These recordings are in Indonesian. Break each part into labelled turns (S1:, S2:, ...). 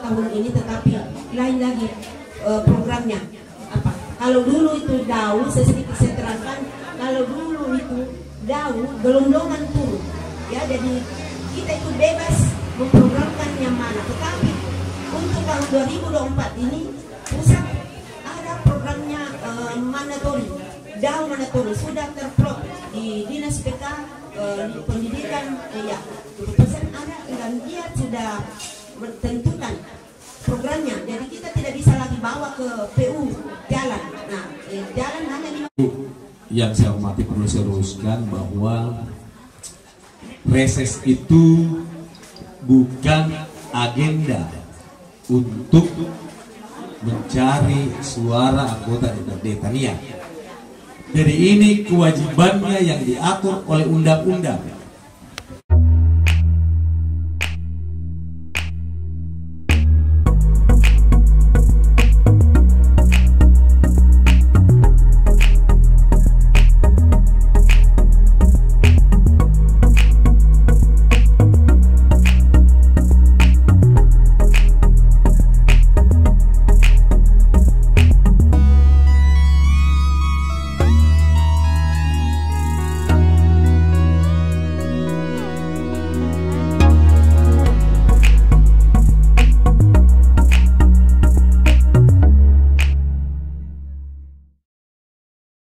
S1: tahun ini, tetapi lain lagi programnya. Apa? Kalau dulu itu daun, sedikit saya terangkan, kalau dulu itu daun gelondongan turun, ya, jadi kita itu bebas memprogramkan yang mana. Tetapi untuk tahun 2024 ini pusat ada programnya mandatori, daun mandatori sudah terplot di Dinas PK di pendidikan, ya, pesan ada dan dia sudah menentukan programnya. Jadi kita tidak bisa lagi bawa ke PU jalan. Nah, jalan hanya di.
S2: Yang saya hormati, perlu saya luruskan bahwa reses itu bukan agenda untuk mencari suara anggota DPRD Tania. Jadi ini kewajibannya yang diatur oleh undang-undang.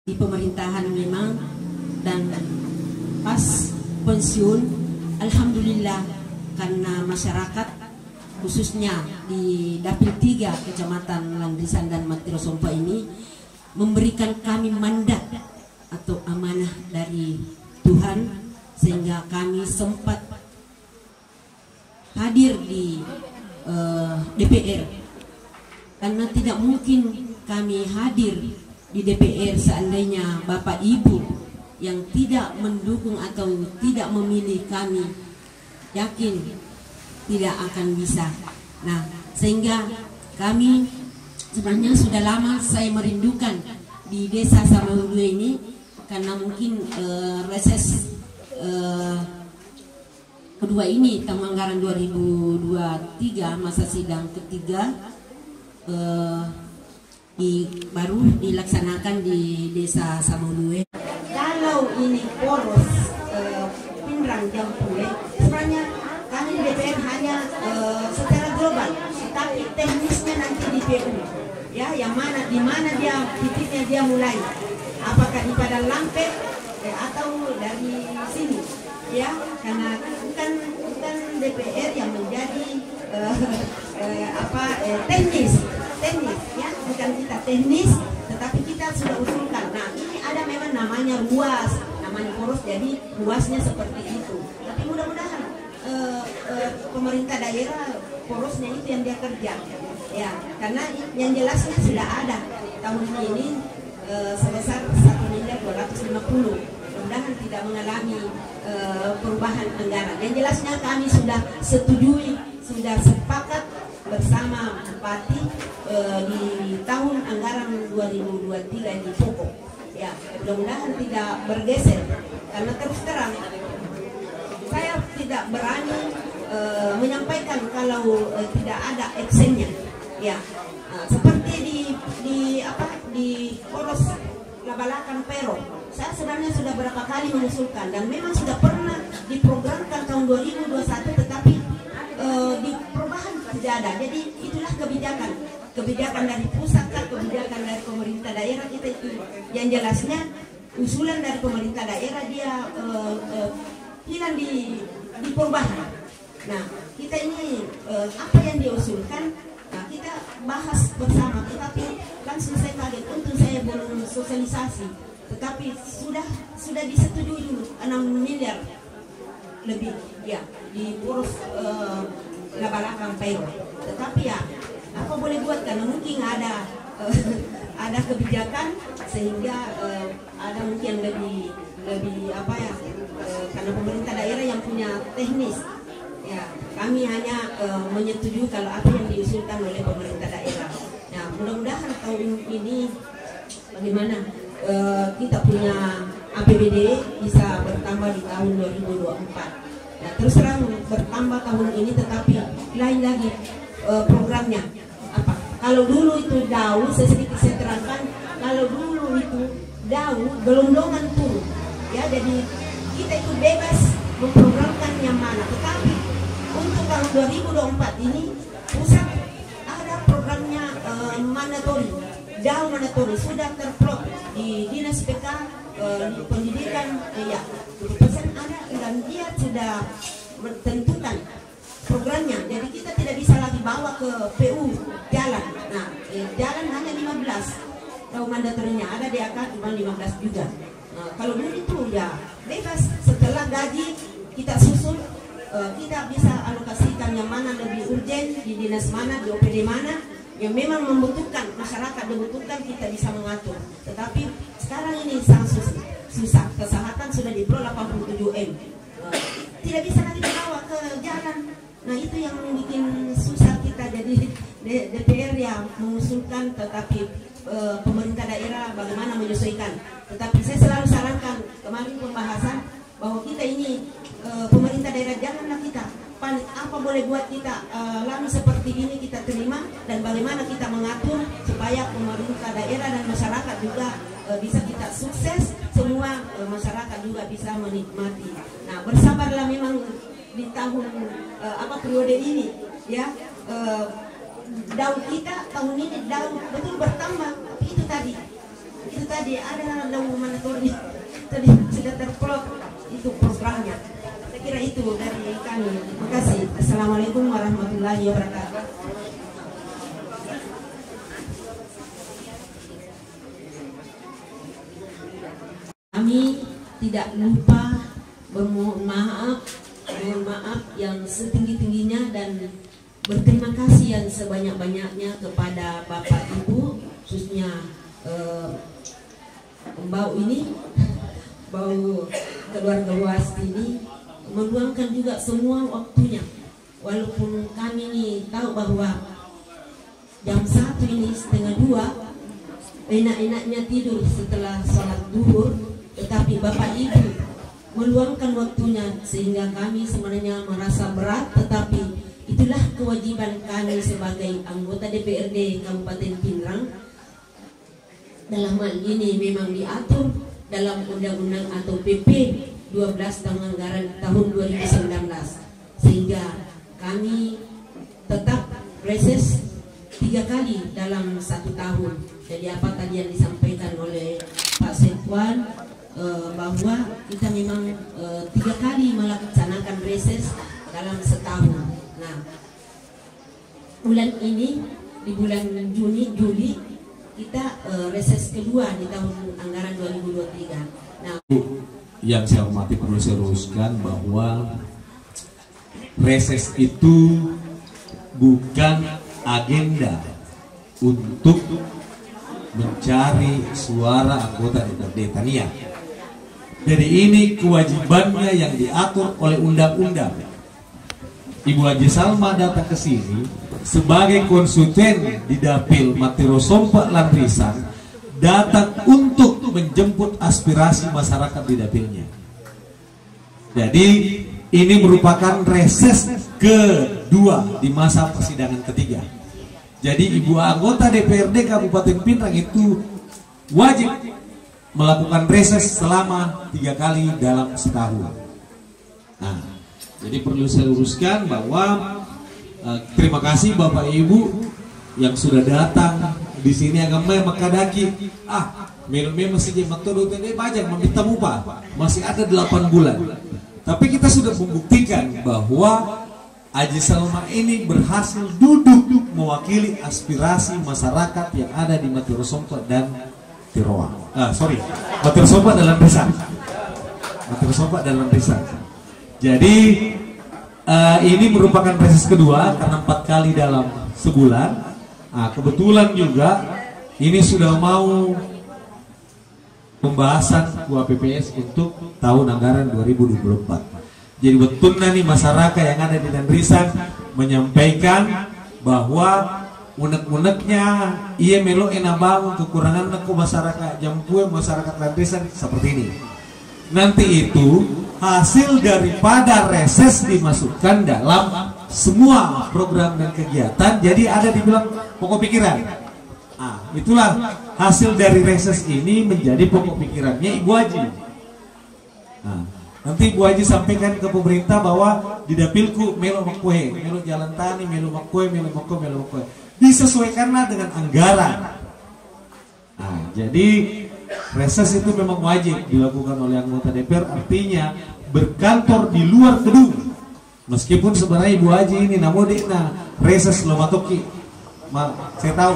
S1: Di pemerintahan memang, dan pas pensiun alhamdulillah karena masyarakat khususnya di Dapil 3 Kecamatan Landisan dan Matiro Sompa ini memberikan kami mandat atau amanah dari Tuhan, sehingga kami sempat hadir di DPR, karena tidak mungkin kami hadir di DPR seandainya Bapak Ibu yang tidak mendukung atau tidak memilih kami, yakin tidak akan bisa. Nah, sehingga kami sebenarnya sudah lama saya merindukan di Desa Samaulue ini, karena mungkin reses kedua ini tahun anggaran 2023 masa sidang ketiga baru dilaksanakan di Desa Samaulue. Kalau ini poros Pindrang Jampule, sebenarnya kami di DPR hanya secara global, tapi teknisnya nanti di PU, ya, yang mana di mana dia titiknya dia mulai, apakah di Padang Lampet atau dari sini, ya, karena bukan DPR yang menjadi teknis, ya, bukan kita teknis, tetapi kita sudah usulkan. Nah, ini ada memang namanya ruas, namanya poros, jadi ruasnya seperti itu. Tapi mudah-mudahan pemerintah daerah porosnya itu yang dia kerja, ya, karena yang jelasnya sudah ada tahun ini sebesar 1.250.000. Mudah-mudahan tidak mengalami perubahan anggaran. Yang jelasnya kami sudah setujui, sudah sepakat bersama Bupati di tahun anggaran 2023 di pokok, ya, mudah-mudahan tidak bergeser, karena terus terang saya tidak berani menyampaikan kalau tidak ada actionnya, ya, seperti di poros Labalakan Pero, saya sebenarnya sudah berapa kali mengusulkan dan memang sudah pernah diprogramkan tahun 2021, tetapi di perubahan tidak ada. Jadi itulah kebijakan dari pusat, kebijakan dari pemerintah daerah kita itu. Yang jelasnya usulan dari pemerintah daerah dia hilang di perubahan. Nah, kita ini apa yang diusulkan, nah, kita bahas bersama, tetapi langsung saya kaget, untung saya belum sosialisasi, tetapi sudah disetujui dulu 6 miliar lebih, ya, di poros Labalakan Pero. Tetapi ya, apa boleh buat, karena mungkin ada ada kebijakan sehingga ada mungkin lebih apa ya, karena pemerintah daerah yang punya teknis, ya, kami hanya menyetujui kalau apa yang diusulkan oleh pemerintah daerah. Nah, mudah-mudahan tahun ini bagaimana kita punya APBD bisa bertambah di tahun 2024. Nah, terus terang bertambah tahun ini, tetapi lain lagi programnya. Apa? Kalau dulu itu DAU, sedikit saya terangkan, kalau dulu itu DAU gelondongan turun, ya, jadi kita itu bebas memprogramkan yang mana. Tetapi untuk tahun 2024 ini pusat ada programnya mandatory, DAU mandatory sudah terplot di Dinas PK Pendidikan, ya, pesan ada dan dia sudah menentukan programnya. Jadi kita tidak bisa lagi bawa ke PU jalan. Nah, jalan hanya 15. Kalau mandatorinya ada DAK cuma 15 juga. Nah, kalau dulu itu ya bebas, setelah gaji kita susun, kita bisa alokasikan yang mana lebih urgen di dinas mana, di OPD mana yang memang membutuhkan, masyarakat membutuhkan, kita bisa mengatur. Tetapi sekarang ini sangat susah. Kesehatan sudah di Pro 87M. Tidak bisa lagi dibawa ke jalan. Nah, itu yang bikin susah kita. Jadi DPR yang mengusulkan, tetapi pemerintah daerah bagaimana menyesuaikan. Tetapi saya selalu sarankan, kemarin pembahasan bahwa kita ini pemerintah daerah janganlah kita apa boleh buat kita lalu seperti ini kita terima, dan bagaimana kita mengatur supaya pemerintah daerah dan masyarakat juga bisa kita sukses, semua masyarakat juga bisa menikmati. Nah, bersabarlah memang di tahun periode ini, ya. DAU kita tahun ini DAU betul bertambah, tapi itu tadi ada DAU mandatory tadi sudah terplot itu programnya. Saya kira itu dari kami. Terima kasih. Assalamualaikum warahmatullahi wabarakatuh. Kami tidak lupa bermohon maaf yang setinggi-tingginya dan berterima kasih yang sebanyak-banyaknya kepada Bapak Ibu, khususnya Mbak ini, bau keluarga luas ini, meluangkan juga semua waktunya. Walaupun kami ini tahu bahwa jam 1 ini setengah 2 enak-enaknya tidur setelah sholat duhur, tetapi Bapak Ibu meluangkan waktunya sehingga kami sebenarnya merasa berat, tetapi itulah kewajiban kami sebagai anggota DPRD Kabupaten Pinrang. Dalam hal ini memang diatur dalam undang-undang atau PP 12 tahun anggaran tahun 2019, sehingga kami tetap reses 3 kali dalam 1 tahun. Jadi apa tadi yang disampaikan oleh Pak Sekwan, bahwa kita memang 3 kali melaksanakan reses dalam setahun. Nah, bulan ini di bulan Juli kita reses kedua di tahun anggaran 2023. Nah,
S2: yang saya hormati perlu saya luruskan bahwa reses itu bukan agenda untuk mencari suara anggota DPRD Tania. Jadi ini kewajibannya yang diatur oleh undang-undang. Ibu Haji Salma datang ke sini sebagai konsultan di Dapil Matiro Sompak Lanrisan, datang untuk menjemput aspirasi masyarakat di dapilnya. Jadi ini merupakan reses kedua di masa persidangan ketiga. Jadi ibu anggota DPRD Kabupaten Pinrang itu wajib melakukan reses selama 3 kali dalam setahun. Nah, jadi perlu saya luruskan bahwa terima kasih Bapak Ibu yang sudah datang di sini agak makadaki. Memang masih jematodo tadi banyak meminta mupa, masih ada 8 bulan. Tapi kita sudah membuktikan bahwa Haji Salma ini berhasil duduk mewakili aspirasi masyarakat yang ada di Matiro Sompak dan Tiroa. Matiro Sompak dalam Lanrisan. Matiro Sompak dan Lanrisan. Jadi ini merupakan reses kedua karena 4 kali dalam sebulan. Kebetulan juga ini sudah mau pembahasan UAPPS untuk tahun anggaran 2024. Jadi betul nih masyarakat yang ada di Lanrisan menyampaikan bahwa unek-uneknya ia melo enak bangun kekurangan ke masyarakat Jampue, masyarakat Lanrisan seperti ini. Nanti itu hasil daripada reses dimasukkan dalam semua program dan kegiatan, jadi ada dibilang pokok pikiran. Nah, itulah hasil dari reses ini menjadi pokok pikirannya Ibu Haji. Nah, nanti Ibu Haji sampaikan ke pemerintah bahwa di dapilku melo makue, melo jalan tani, melo makue, melo makue. Disesuaikanlah dengan anggaran. Nah, jadi reses itu memang wajib dilakukan oleh anggota DPR, artinya berkantor di luar gedung. Meskipun sebenarnya Ibu Haji ini namun reses lo matoki. Saya tahu.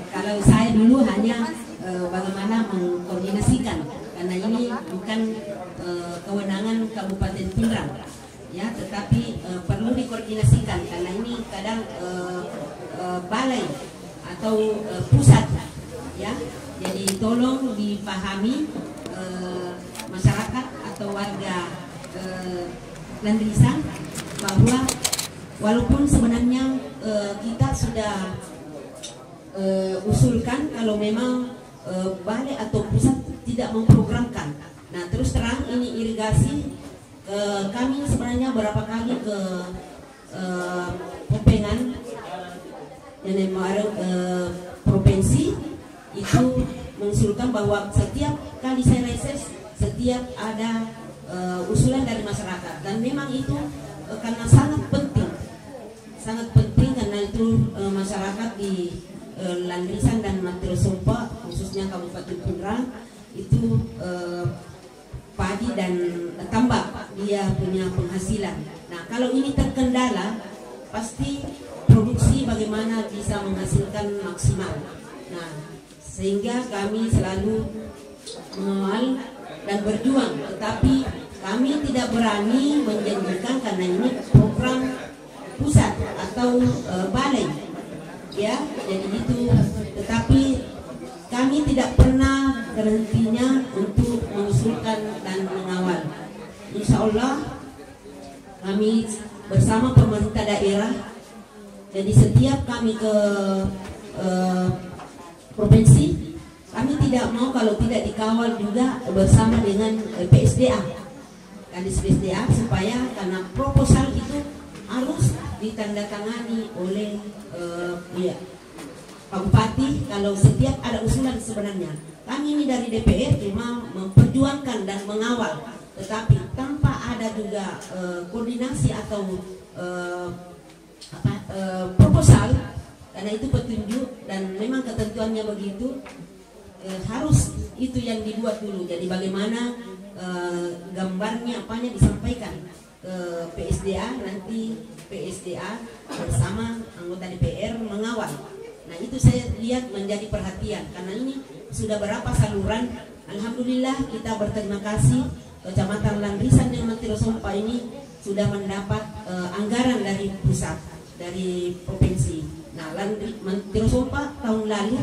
S1: Kalau saya dulu hanya bagaimana mengkoordinasikan, karena ini bukan kewenangan Kabupaten Pindrang, ya, tetapi perlu dikoordinasikan karena ini kadang balai atau pusat, ya. Jadi tolong dipahami masyarakat atau warga Landrisan bahwa walaupun sebenarnya kita sudah usulkan kalau memang balai atau pusat tidak memprogramkan. Nah, terus terang ini irigasi kami sebenarnya berapa kali ke Popengan yang provinsi itu mengusulkan bahwa setiap kali saya reses, setiap ada usulan dari masyarakat, dan memang itu karena sangat penting karena itu masyarakat di Landrisan dan Matiro Sompa khususnya Kabupaten Pindrang itu padi dan tambak dia punya penghasilan. Nah, kalau ini terkendala pasti produksi bagaimana bisa menghasilkan maksimal. Nah, sehingga kami selalu mengawal dan berjuang, tetapi kami tidak berani menjanjikan karena ini program pusat atau balai, ya, jadi itu. Tetapi kami tidak pernah berhentinya untuk mengusulkan dan mengawal. Insya Allah kami bersama pemerintah daerah, jadi setiap kami ke provinsi, kami tidak mau kalau tidak dikawal juga bersama dengan PSDA, Kadis PSDA, supaya karena proposal itu harus ditandatangani oleh Pak Bupati. Kalau setiap ada usulan, sebenarnya kami ini dari DPR cuma memperjuangkan dan mengawal, tetapi tanpa ada juga koordinasi atau proposal, karena itu petunjuk dan memang ketentuannya begitu. Harus itu yang dibuat dulu. Jadi bagaimana gambarnya apanya disampaikan ke PSDA, nanti PSDA bersama anggota DPR mengawal. Nah, itu saya lihat menjadi perhatian karena ini sudah berapa saluran. Alhamdulillah kita berterima kasih Kecamatan Landrisan dan Matiro Sompa ini sudah mendapat anggaran dari pusat, dari provinsi. Nah, Matiro Sompa tahun lalu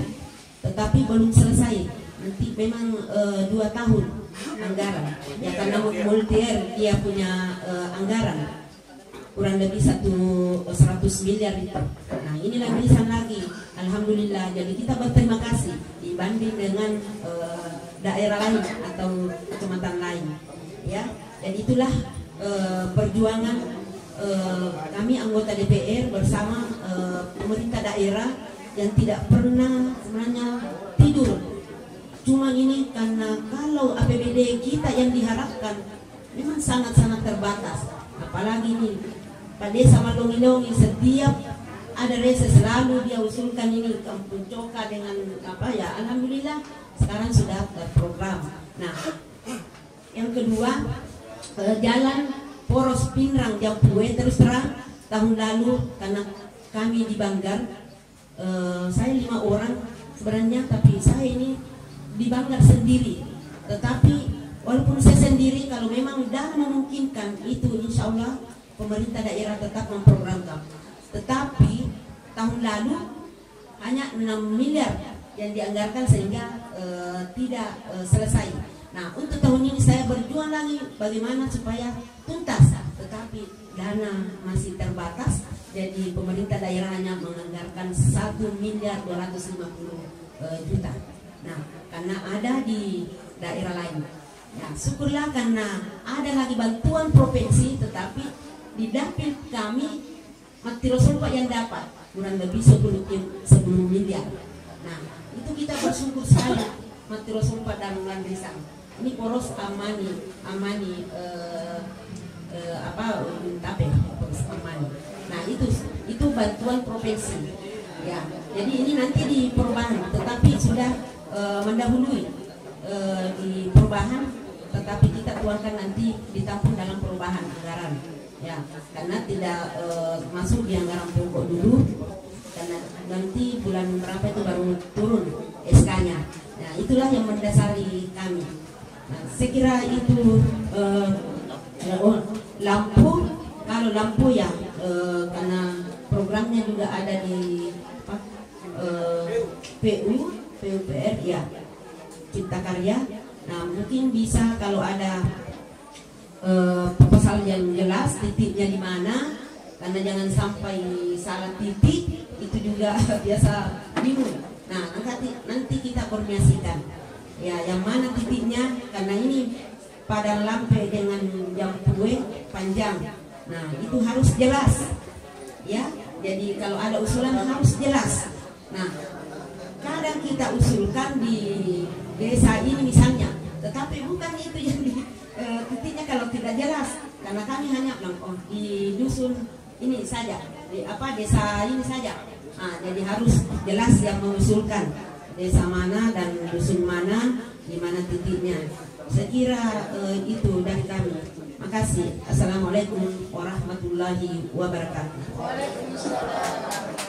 S1: tetapi belum selesai. Nanti memang 2 tahun anggaran. Ya, karena Multier dia punya anggaran kurang lebih 100 miliar itu. Nah, inilah Landrisan lagi. Alhamdulillah. Jadi kita berterima kasih dibanding dengan daerah lain atau kecamatan lain. Ya, dan itulah perjuangan kami anggota DPR bersama pemerintah daerah yang tidak pernah sebenarnya tidur. Cuma ini karena kalau APBD kita yang diharapkan memang sangat-sangat terbatas. Apalagi ini Pak Desa Malongi-Longi setiap ada reses selalu dia usulkan ini Kampung Coka dengan apa ya. Alhamdulillah sekarang sudah terprogram. Nah, yang kedua jalan poros Pindrang Jampue, terus terang tahun lalu karena kami di Banggar, saya 5 orang sebenarnya, tapi saya ini di Banggar sendiri. Tetapi walaupun saya sendiri, kalau memang dana memungkinkan itu insya Allah pemerintah daerah tetap memprogramkan. Tetapi tahun lalu hanya 6 miliar yang dianggarkan sehingga tidak selesai. Nah, untuk tahun ini saya berjuang lagi bagaimana supaya tuntas, tetapi dana masih terbatas. Jadi pemerintah daerah hanya menganggarkan 1 miliar 250 juta. Nah, karena ada di daerah lain. Ya, syukurlah karena ada lagi bantuan provinsi, tetapi di dapil kami mati Rasulullah yang dapat kurang lebih 10 miliar. Nah, itu kita bersyukur sekali mati Rasulullah dan Landrisan. Ini poros amani poros amani. Nah, itu bantuan provinsi. Ya, jadi ini nanti di perubahan, tetapi sudah mendahului di perubahan, tetapi kita tuangkan nanti ditampung dalam perubahan anggaran. Ya, karena tidak masuk di anggaran pokok dulu, karena nanti bulan berapa itu baru turun SK-nya. Nah, itulah yang mendasari kami. Nah, saya kira itu lampu, kalau lampu ya karena programnya juga ada di PUPR ya, Cipta Karya. Nah, mungkin bisa kalau ada proposal yang jelas titiknya di mana, karena jangan sampai salah titik, itu juga biasa bingung. Nah, nanti kita koordinasikan ya yang mana titiknya, karena ini padang lampe dengan jam kue panjang. Nah, itu harus jelas ya. Jadi kalau ada usulan harus jelas. Nah, kadang kita usulkan di desa ini misalnya, tetapi bukan itu yang titiknya kalau tidak jelas, karena kami hanya di dusun ini saja, di desa ini saja. Nah, jadi harus jelas yang mengusulkan desa mana dan dusun mana, di mana titiknya. Saya kira itu dari kami. Makasih. Assalamualaikum warahmatullahi wabarakatuh.
S3: Waalaikumsalam.